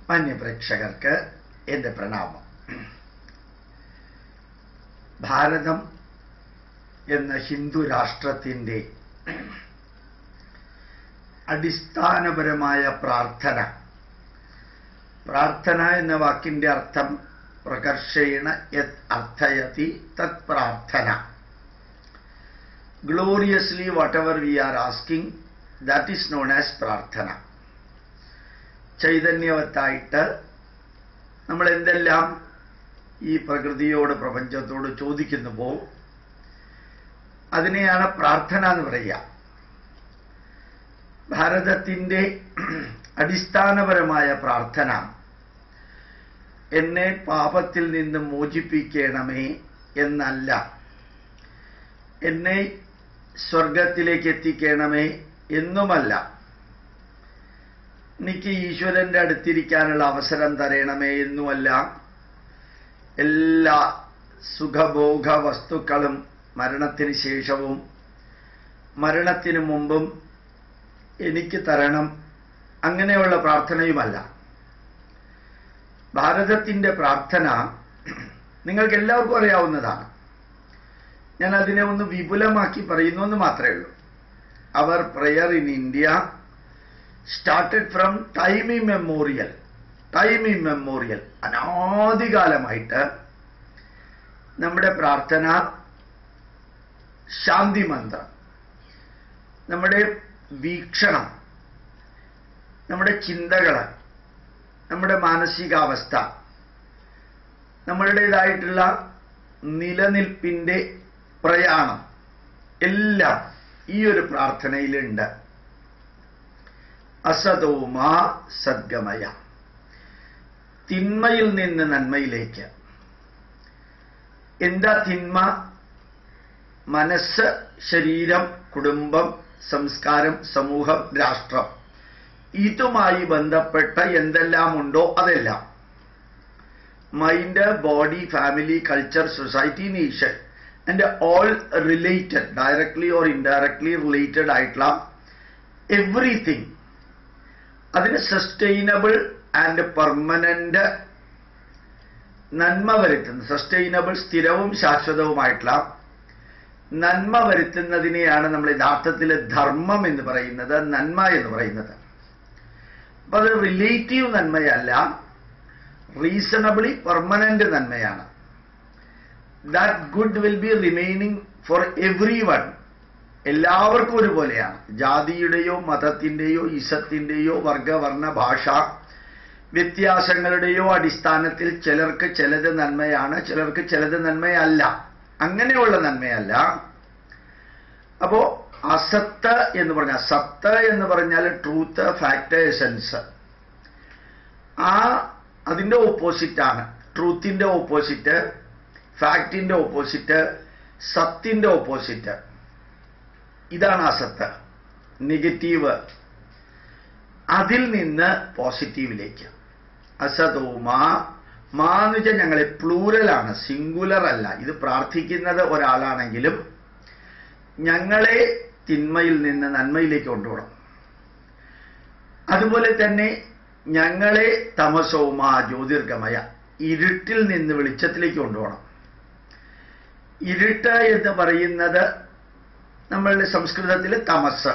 മാന്യപ്രേക്ഷകർക്ക് എൻ്റെ പ്രണാമം. ഭാരതം എന്ന ഹിന്ദു രാഷ്ട്രത്തിൻ്റെ അടിസ്ഥാനപരമായ പ്രാർത്ഥന എന്ന വാക്കിൻ്റെ അർത്ഥം പ്രകർഷേണ യത് അർത്ഥയതി തത് പ്രാർത്ഥന. gloriously whatever we are asking, that is known as പ്രാർത്ഥന. ചൈതന്യവത്തായിട്ട് നമ്മൾ എന്തെല്ലാം ഈ പ്രകൃതിയോട് പ്രപഞ്ചത്തോട് ചോദിക്കുന്നുവോ അതിനെയാണ് പ്രാർത്ഥന എന്ന് പറയുക. ഭാരതത്തിൻ്റെ അടിസ്ഥാനപരമായ പ്രാർത്ഥന എന്നെ പാപത്തിൽ നിന്ന് മോചിപ്പിക്കണമേ എന്നല്ല, എന്നെ സ്വർഗത്തിലേക്ക് എത്തിക്കണമേ എന്നുമല്ല, എനിക്ക് ഈശ്വരന്റെ അടുത്തിരിക്കാനുള്ള അവസരം തരണമേ എന്നുമല്ല. എല്ലാ സുഖഭോഗ വസ്തുക്കളും മരണത്തിന് ശേഷവും മരണത്തിന് മുമ്പും എനിക്ക് തരണം, അങ്ങനെയുള്ള പ്രാർത്ഥനയുമല്ല. ഭാരതത്തിൻ്റെ പ്രാർത്ഥന നിങ്ങൾക്ക് എല്ലാവർക്കും അറിയാവുന്നതാണ്. ഞാൻ അതിനെ ഒന്ന് വിപുലമാക്കി പറയുന്നു എന്ന് മാത്രമേ ഉള്ളൂ. അവർ prayer in India started from time immemorial. അനാദികാലമായിട്ട് നമ്മുടെ പ്രാർത്ഥന ശാന്തി മന്ത്രം, നമ്മുടെ വീക്ഷണം, നമ്മുടെ ചിന്തകൾ, നമ്മുടെ മാനസികാവസ്ഥ, നമ്മളുടേതായിട്ടുള്ള നിലനിൽപ്പിൻ്റെ പ്രയാണം എല്ലാം ഈ ഒരു പ്രാർത്ഥനയിലുണ്ട്. അസതോമാ സദ്ഗമയ, തിന്മയിൽ നിന്ന് നന്മയിലേക്ക്. എന്താ തിന്മ? മനസ്സ്, ശരീരം, കുടുംബം, സംസ്കാരം, സമൂഹം, രാഷ്ട്രം, ഇതുമായി ബന്ധപ്പെട്ട എന്തെല്ലാം ഉണ്ടോ അതെല്ലാം. Mind, body, family, culture, society, nation and all related, directly or indirectly related ആയിട്ടുള്ള എവ്രിതിങ്, അതിന് സസ്റ്റൈനബിൾ ആൻഡ് പെർമനന്റ് നന്മ വരുത്തുന്ന, സസ്റ്റൈനബിൾ സ്ഥിരവും ശാശ്വതവുമായിട്ടുള്ള നന്മ വരുത്തുന്നതിനെയാണ് നമ്മൾ യഥാർത്ഥത്തിൽ ധർമ്മം എന്ന് പറയുന്നത്, നന്മ എന്ന് പറയുന്നത്. അപ്പൊ അത് റിലേറ്റീവ് നന്മയല്ല, റീസണബിളി പെർമനന്റ് നന്മയാണ്. That good will be remaining for every one. എല്ലാവർക്കും ഒരുപോലെയാണ്. ജാതിയുടെയോ മതത്തിൻ്റെയോ ഇസത്തിൻ്റെയോ വർഗവർണ്ണ ഭാഷ വ്യത്യാസങ്ങളുടെയോ അടിസ്ഥാനത്തിൽ ചിലർക്ക് ചിലത് നന്മയാണ്, ചിലർക്ക് ചിലത് നന്മയല്ല. അങ്ങനെയുള്ള നന്മയല്ല. അപ്പോ അസത്ത് എന്ന് പറഞ്ഞാൽ, സത്ത് എന്ന് പറഞ്ഞാൽ ട്രൂത്ത്, ഫാക്ട്, എസൻസ്. അതിൻ്റെ ഓപ്പോസിറ്റാണ് ട്രൂത്തിൻ്റെ ഓപ്പോസിറ്റ്, ഫാക്ടിൻ്റെ ഓപ്പോസിറ്റ്, സത്തിൻ്റെ ഓപ്പോസിറ്റ്. ഇതാണ് അസത്ത്, നെഗറ്റീവ്. അതിൽ നിന്ന് പോസിറ്റീവിലേക്ക്. അസതോമാ, മാന്ന് വെച്ചാൽ ഞങ്ങളെ പ്ലൂരലാണ്, സിംഗുലർ അല്ല. ഇത് പ്രാർത്ഥിക്കുന്നത് ഒരാളാണെങ്കിലും ഞങ്ങളെ തിന്മയിൽ നിന്ന് നന്മയിലേക്ക് കൊണ്ടുപോകണം. അതുപോലെ തന്നെ ഞങ്ങളെ തമസോമാ ജ്യോതിർഗമയ, ഇരുട്ടിൽ നിന്ന് വെളിച്ചത്തിലേക്ക് കൊണ്ടുപോകണം. ഇരുട്ട് എന്ന് പറയുന്നത് നമ്മളുടെ സംസ്കൃതത്തിൽ തമസ്,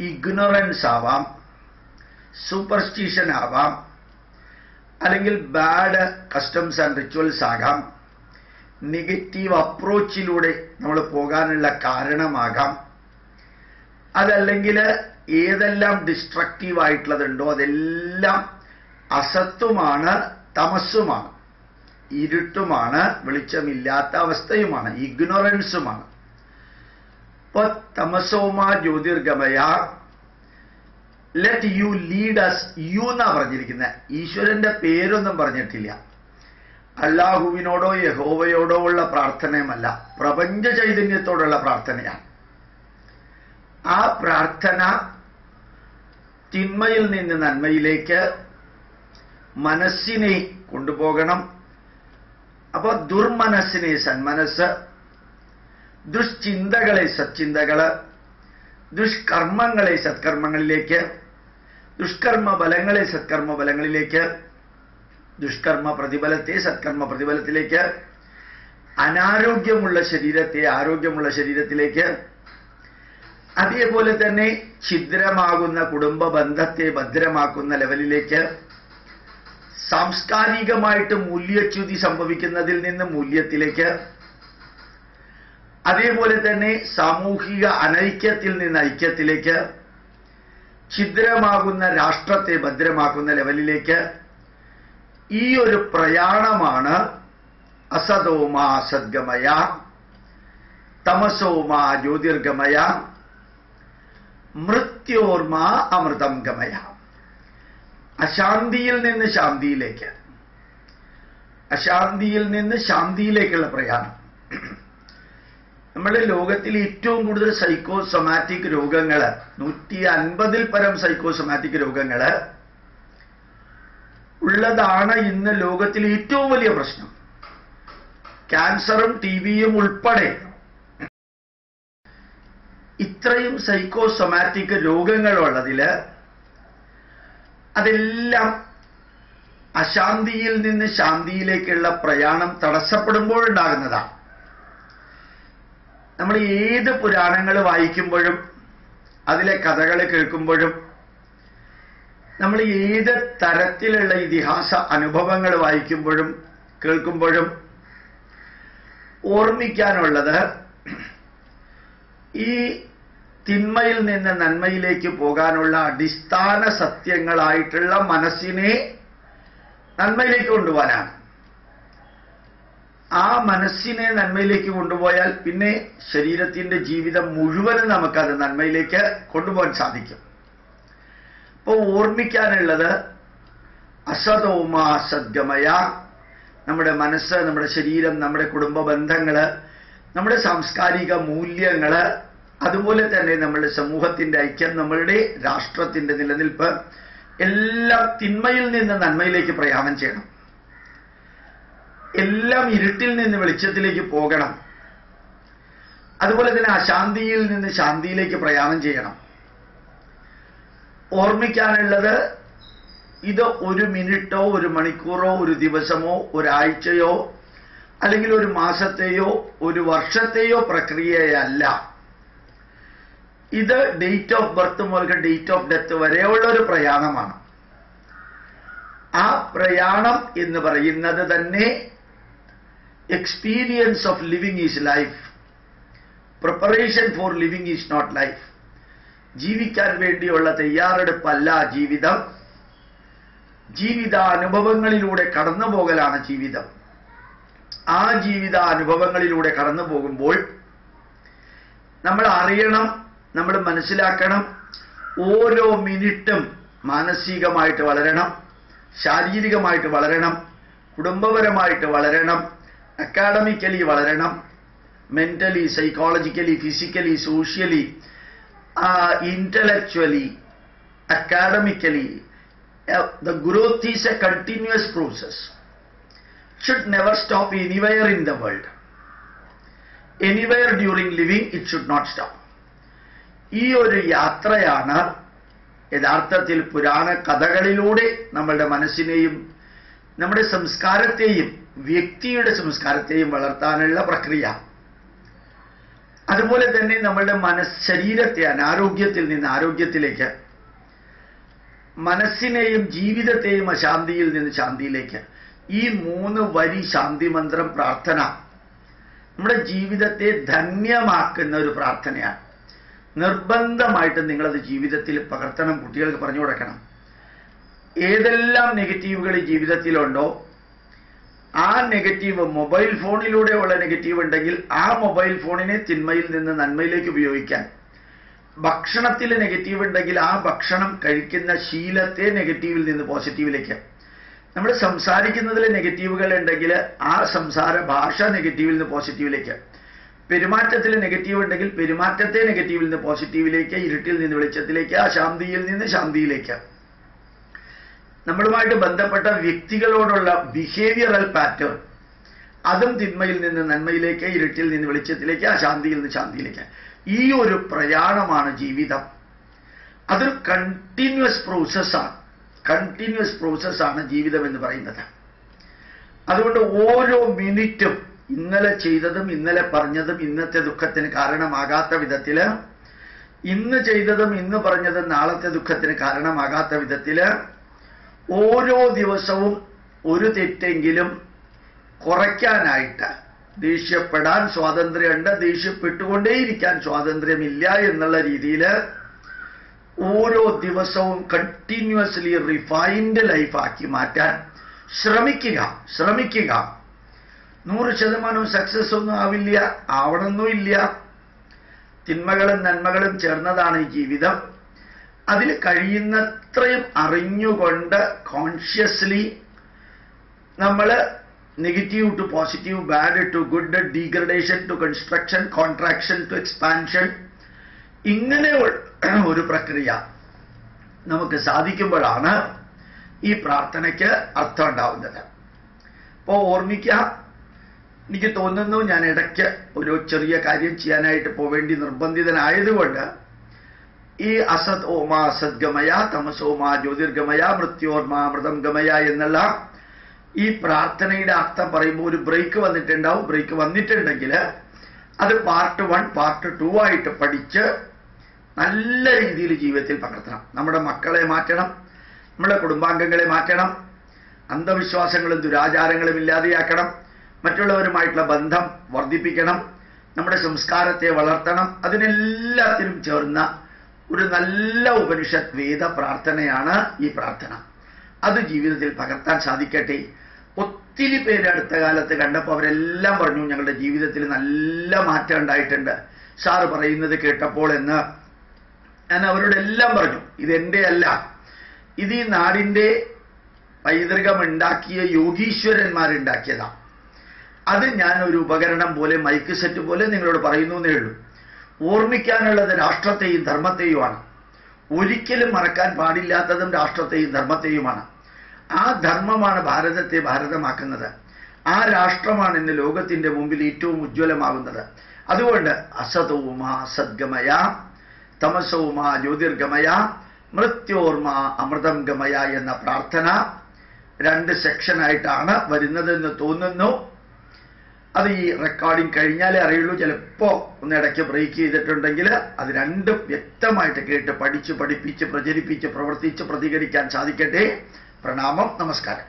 ഇഗ്നോറൻസ് ആവാം, സൂപ്പർസ്റ്റിഷൻ ആവാം, അല്ലെങ്കിൽ ബാഡ് കസ്റ്റംസ് ആൻഡ് റിച്വൽസ് ആകാം, നെഗറ്റീവ് അപ്രോച്ചിലൂടെ നമ്മൾ പോകാനുള്ള കാരണമാകാം. അതല്ലെങ്കിൽ ഏതെല്ലാം ഡിസ്ട്രക്റ്റീവ് ആയിട്ടുള്ളതുണ്ടോ അതെല്ലാം അസത്തുമാണ്, തമസ്സുമാണ്, ഇരുട്ടുമാണ്, വെളിച്ചമില്ലാത്ത അവസ്ഥയുമാണ്, ഇഗ്നോറൻസുമാണ്. ഇപ്പൊ തമസോമാ ജ്യോതിർഗമയ, let you lead us. You എന്നാ പറഞ്ഞിരിക്കുന്നത്, ഈശ്വരന്റെ പേരൊന്നും പറഞ്ഞിട്ടില്ല. അല്ലാഹുവിനോടോ യഹോവയോടോ ഉള്ള പ്രാർത്ഥനയുമല്ല, പ്രപഞ്ച ചൈതന്യത്തോടുള്ള പ്രാർത്ഥനയാണ്. ആ പ്രാർത്ഥന തിന്മയിൽ നിന്ന് നന്മയിലേക്ക് മനസ്സിനെ കൊണ്ടുപോകണം. അപ്പൊ ദുർമനസ്സിനെ സന്മനസ്, ദുഷ്ചിന്തകളെ സച്ചിന്തകള്, ദുഷ്കർമ്മങ്ങളെ സത്കർമ്മങ്ങളിലേക്ക്, ദുഷ്കർമ്മ ഫലങ്ങളെ സത്കർമ്മ ഫലങ്ങളിലേക്ക്, ദുഷ്കർമ്മ പ്രതിഫലത്തെ സത്കർമ്മ പ്രതിഫലത്തിലേക്ക്, അനാരോഗ്യമുള്ള ശരീരത്തെ ആരോഗ്യമുള്ള ശരീരത്തിലേക്ക്, അതേപോലെ തന്നെ ഛിദ്രമാകുന്ന കുടുംബ ബന്ധത്തെ ഭദ്രമാക്കുന്ന ലെവലിലേക്ക്, സാംസ്കാരികമായിട്ട് മൂല്യച്യുതി സംഭവിക്കുന്നതിൽ നിന്ന് മൂല്യത്തിലേക്ക്, അതേപോലെ തന്നെ സാമൂഹിക അനൈക്യത്തിൽ നിന്ന് ഐക്യത്തിലേക്ക്, ഛിദ്രമാകുന്ന രാഷ്ട്രത്തെ ഭദ്രമാക്കുന്ന ലെവലിലേക്ക്, ഈ ഒരു പ്രയാണമാണ് അസതോമാ സദ്ഗമയ, തമസോമാ ജ്യോതിർഗമയ, മൃത്യോർമാ അമൃതം ഗമയ. അശാന്തിയിൽ നിന്ന് ശാന്തിയിലേക്ക്, അശാന്തിയിൽ നിന്ന് ശാന്തിയിലേക്കുള്ള പ്രയാണം. നമ്മുടെ ലോകത്തിൽ ഏറ്റവും കൂടുതൽ സൈക്കോസൊമാറ്റിക് രോഗങ്ങൾ, 150-ൽ പരം സൈക്കോസൊമാറ്റിക് രോഗങ്ങൾ ഉള്ളതാണ് ഇന്ന് ലോകത്തിലെ ഏറ്റവും വലിയ പ്രശ്നം. ക്യാൻസറും TBയും ഉൾപ്പെടെ ഇത്രയും സൈക്കോസൊമാറ്റിക് രോഗങ്ങളുള്ളതിൽ അതെല്ലാം അശാന്തിയിൽ നിന്ന് ശാന്തിയിലേക്കുള്ള പ്രയാണം തടസ്സപ്പെടുമ്പോഴുണ്ടാകുന്നതാണ്. നമ്മൾ ഏത് പുരാണങ്ങൾ വായിക്കുമ്പോഴും അതിലെ കഥകൾ കേൾക്കുമ്പോഴും നമ്മൾ ഏത് തരത്തിലുള്ള ഇതിഹാസ അനുഭവങ്ങൾ വായിക്കുമ്പോഴും കേൾക്കുമ്പോഴും ഓർമ്മിക്കാനുള്ളത്, ഈ തിന്മയിൽ നിന്ന് നന്മയിലേക്ക് പോകാനുള്ള അടിസ്ഥാന സത്യങ്ങളായിട്ടുള്ള മനസ്സിനെ നന്മയിലേക്ക് കൊണ്ടുപോകാനാണ്. ആ മനസ്സിനെ നന്മയിലേക്ക് കൊണ്ടുപോയാൽ പിന്നെ ശരീരത്തിന്റെ ജീവിതം മുഴുവനും നമുക്കത് നന്മയിലേക്ക് കൊണ്ടുപോകാൻ സാധിക്കും. അപ്പോൾ ഓർമ്മിക്കാനുള്ളത് അസതോമാ സദ്ഗമയ, നമ്മുടെ മനസ്സ്, നമ്മുടെ ശരീരം, നമ്മുടെ കുടുംബ ബന്ധങ്ങള്, നമ്മുടെ സാംസ്കാരിക മൂല്യങ്ങള്, അതുപോലെ തന്നെ നമ്മുടെ സമൂഹത്തിന്റെ ഐക്യം, നമ്മളുടെ രാഷ്ട്രത്തിന്റെ നിലനിൽപ്പ് എല്ലാം തിന്മയിൽ നിന്ന് നന്മയിലേക്ക് പ്രയാണം ചെയ്യണം. എല്ലാം ഇരുട്ടിൽ നിന്ന് വെളിച്ചത്തിലേക്ക് പോകണം. അതുപോലെ തന്നെ അശാന്തിയിൽ നിന്ന് ശാന്തിയിലേക്ക് പ്രയാണം ചെയ്യണം. ഓർമ്മിക്കാനുള്ളത്, ഇത് ഒരു മിനിറ്റോ ഒരു മണിക്കൂറോ ഒരു ദിവസമോ ഒരാഴ്ചയോ അല്ലെങ്കിൽ ഒരു മാസത്തെയോ ഒരു വർഷത്തെയോ പ്രക്രിയയല്ല. ഇത് ഡേറ്റ് ഓഫ് ബർത്ത് മുതൽ ഡേറ്റ് ഓഫ് ഡെത്ത് വരെയുള്ള ഒരു പ്രയാണമാണ്. ആ പ്രയാണം എന്ന് പറയുന്നത് തന്നെ experience of living is life, preparation for living is not life. ജീവിക്കാൻ വേണ്ടിയുള്ള തയ്യാറെടുപ്പല്ല ജീവിതം, ജീവിതാനുഭവങ്ങളിലൂടെ കടന്നുപോകലാണ് ജീവിതം. ആ ജീവിതാനുഭവങ്ങളിലൂടെ കടന്നു പോകുമ്പോൾ നമ്മൾ അറിയണം, നമ്മൾ മനസ്സിലാക്കണം, ഓരോ മിനിറ്റും മാനസികമായിട്ട് വളരണം, ശാരീരികമായിട്ട് വളരണം, കുടുംബപരമായിട്ട് വളരണം, അക്കാഡമിക്കലി വളരണം, mentally, psychologically, physically, socially, intellectually, academically. The growth is a continuous process. Should never stop anywhere in the world. Anywhere during living, it should not stop. ഈ ഒരു യാത്രയാണ് യഥാർത്ഥത്തിൽ പുരാണ കഥകളിലൂടെ നമ്മളുടെ മനസ്സിനെയും നമ്മുടെ സംസ്കാരത്തെയും വ്യക്തിയുടെ സംസ്കാരത്തെയും വളർത്താനുള്ള പ്രക്രിയ. അതുപോലെ തന്നെ നമ്മളുടെ ശരീരത്തെ അനാരോഗ്യത്തിൽ നിന്ന് ആരോഗ്യത്തിലേക്ക്, മനസ്സിനെയും ജീവിതത്തെയും അശാന്തിയിൽ നിന്ന് ശാന്തിയിലേക്ക്, ഈ 3 വരി ശാന്തി മന്ത്രം പ്രാർത്ഥന നമ്മുടെ ജീവിതത്തെ ധന്യമാക്കുന്ന ഒരു പ്രാർത്ഥനയാണ്. നിർബന്ധമായിട്ട് നിങ്ങളത് ജീവിതത്തിൽ പകർത്തണം, കുട്ടികൾക്ക് പറഞ്ഞു കൊടുക്കണം. ഏതെല്ലാം നെഗറ്റീവുകൾ ഈ ജീവിതത്തിലുണ്ടോ ആ നെഗറ്റീവ്, മൊബൈൽ ഫോണിലൂടെയുള്ള നെഗറ്റീവ് ഉണ്ടെങ്കിൽ ആ മൊബൈൽ ഫോണിനെ തിന്മയിൽ നിന്ന് നന്മയിലേക്ക് ഉപയോഗിക്കാൻ, ഭക്ഷണത്തിൽ നെഗറ്റീവ് ഉണ്ടെങ്കിൽ ആ ഭക്ഷണം കഴിക്കുന്ന ശീലത്തെ നെഗറ്റീവിൽ നിന്ന് പോസിറ്റീവിലേക്ക്, നമ്മൾ സംസാരിക്കുന്നതിൽ നെഗറ്റീവുകൾ ഉണ്ടെങ്കിൽ ആ സംസാര ഭാഷ നെഗറ്റീവിൽ നിന്ന് പോസിറ്റീവിലേക്ക്, പെരുമാറ്റത്തിൽ നെഗറ്റീവ് ഉണ്ടെങ്കിൽ പെരുമാറ്റത്തെ നെഗറ്റീവിൽ നിന്ന് പോസിറ്റീവിലേക്ക്, ഇരുട്ടിൽ നിന്ന് വെളിച്ചത്തിലേക്ക്, അശാന്തിയിൽ നിന്ന് ശാന്തിയിലേക്ക്, നമ്മളുമായിട്ട് ബന്ധപ്പെട്ട വ്യക്തികളോടുള്ള ബിഹേവിയറൽ പാറ്റേൺ അതും തിന്മയിൽ നിന്ന് നന്മയിലേക്ക്, ഇരുട്ടിൽ നിന്ന് വെളിച്ചത്തിലേക്ക്, അശാന്തിയിൽ നിന്ന് ശാന്തിയിലേക്ക്. ഈ ഒരു പ്രയാണമാണ് ജീവിതം. അതൊരു കണ്ടിന്യൂസ് പ്രോസസ്സാണ് ജീവിതം എന്ന് പറയുന്നത്. അതുകൊണ്ട് ഓരോ മിനിറ്റും ഇന്നലെ ചെയ്തതും ഇന്നലെ പറഞ്ഞതും ഇന്നത്തെ ദുഃഖത്തിന് കാരണമാകാത്ത വിധത്തില്, ഇന്ന് ചെയ്തതും ഇന്ന് പറഞ്ഞതും നാളത്തെ ദുഃഖത്തിന് കാരണമാകാത്ത വിധത്തില് ഓരോ ദിവസവും ഒരു തെറ്റെങ്കിലും കുറയ്ക്കാനായിട്ട്, ദേഷ്യപ്പെടാൻ സ്വാതന്ത്ര്യമുണ്ട്, ദേഷ്യപ്പെട്ടുകൊണ്ടേയിരിക്കാൻ സ്വാതന്ത്ര്യമില്ല എന്നുള്ള രീതിയിൽ ഓരോ ദിവസവും കണ്ടിന്യൂസ്ലി റിഫൈൻഡ് ലൈഫാക്കി മാറ്റാൻ ശ്രമിക്കുക. 100% സക്സസ് ഒന്നും ആവില്ല, ആവണമെന്നുമില്ല. തിന്മകളും നന്മകളും ചേർന്നതാണ് ഈ ജീവിതം. അതിൽ കഴിയുന്നത്രയും അറിഞ്ഞുകൊണ്ട് കോൺഷ്യസ്ലി നമ്മൾ negative to positive, bad to good, degradation to construction, contraction to expansion, ഇങ്ങനെ ഒരു പ്രക്രിയ നമുക്ക് സാധിക്കുമ്പോഴാണ് ഈ പ്രാർത്ഥനയ്ക്ക് അർത്ഥം ഉണ്ടാവുന്നത്. അപ്പോൾ ഓർമ്മിക്കുക, എനിക്ക് തോന്നുന്നു ഞാൻ ഇടയ്ക്ക് ഒരു ചെറിയ കാര്യം ചെയ്യാനായിട്ട് പോവേണ്ടി നിർബന്ധിതനായതുകൊണ്ട് ഈ അസത് ഓമാ അസദ്ഗമയ, തമസോമാ ജ്യോതിർഗമയ, മൃത്യോർമാ അമൃതം ഗമയ എന്നുള്ള ഈ പ്രാർത്ഥനയുടെ അർത്ഥം പറയുമ്പോൾ ഒരു ബ്രേക്ക് വന്നിട്ടുണ്ടാവും. ബ്രേക്ക് വന്നിട്ടുണ്ടെങ്കിൽ അത് പാർട്ട് 1 പാർട്ട് 2 ആയിട്ട് പഠിച്ച് നല്ല രീതിയിൽ ജീവിതത്തിൽ പകർത്തണം. നമ്മുടെ മക്കളെ മാറ്റണം, നമ്മുടെ കുടുംബാംഗങ്ങളെ മാറ്റണം, അന്ധവിശ്വാസങ്ങളും ദുരാചാരങ്ങളും ഇല്ലാതെയാക്കണം, മറ്റുള്ളവരുമായിട്ടുള്ള ബന്ധം വർദ്ധിപ്പിക്കണം, നമ്മുടെ സംസ്കാരത്തെ വളർത്തണം. അതിനെല്ലാത്തിനും ചേർന്ന ഒരു നല്ല ഉപനിഷത്ത് വേദ പ്രാർത്ഥനയാണ് ഈ പ്രാർത്ഥന. അത് ജീവിതത്തിൽ പകർത്താൻ സാധിക്കട്ടെ. ഒത്തിരി പേര് അടുത്ത കാലത്ത് കണ്ടപ്പോൾ അവരെല്ലാം പറഞ്ഞു ഞങ്ങളുടെ ജീവിതത്തിൽ നല്ല മാറ്റം ഉണ്ടായിട്ടുണ്ട് സാറ് പറയുന്നത് കേട്ടപ്പോൾ എന്ന്. ഞാൻ അവരോടെല്ലാം പറഞ്ഞു, ഇതെന്റെ അല്ല, ഇത് ഈ നാടിന്റെ പൈതൃകമുണ്ടാക്കിയ യോഗീശ്വരന്മാരുണ്ടാക്കിയതാണ്. അത് ഞാൻ ഒരു ഉപകരണം പോലെ, മൈക്ക് സെറ്റ് പോലെ നിങ്ങളോട് പറയുന്നു എന്നേ ഉള്ളൂ. ഓർമ്മിക്കാനുള്ളത് രാഷ്ട്രത്തെയും ധർമ്മത്തെയുമാണ്. ഒരിക്കലും മറക്കാൻ പാടില്ലാത്തതും രാഷ്ട്രത്തെയും ധർമ്മത്തെയുമാണ്. ആ ധർമ്മമാണ് ഭാരതത്തെ ഭാരതമാക്കുന്നത്. ആ രാഷ്ട്രമാണ് ഇന്ന് ലോകത്തിന്റെ മുമ്പിൽ ഏറ്റവും ഉജ്ജ്വലമാകുന്നത്. അതുകൊണ്ട് അസതോമാ സദ്ഗമയ, തമസോമാ ജ്യോതിർഗമയ, മൃത്യോർമാ അമൃതം ഗമയ എന്ന പ്രാർത്ഥന 2 സെക്ഷനായിട്ടാണ് വരുന്നതെന്ന് തോന്നുന്നു. അത് ഈ റെക്കോർഡിംഗ് കഴിഞ്ഞാലേ അറിയുള്ളൂ. ചിലപ്പോൾ ഒന്ന് ഇടയ്ക്ക് ബ്രേക്ക് ചെയ്തിട്ടുണ്ടെങ്കിൽ അത് 2 വ്യക്തമായിട്ട് കേട്ട് പഠിച്ച് പഠിപ്പിച്ച് പ്രചരിപ്പിച്ച് പ്രവർത്തിച്ച് പ്രതികരിക്കാൻ സാധിക്കട്ടെ. പ്രണാമം, നമസ്കാരം.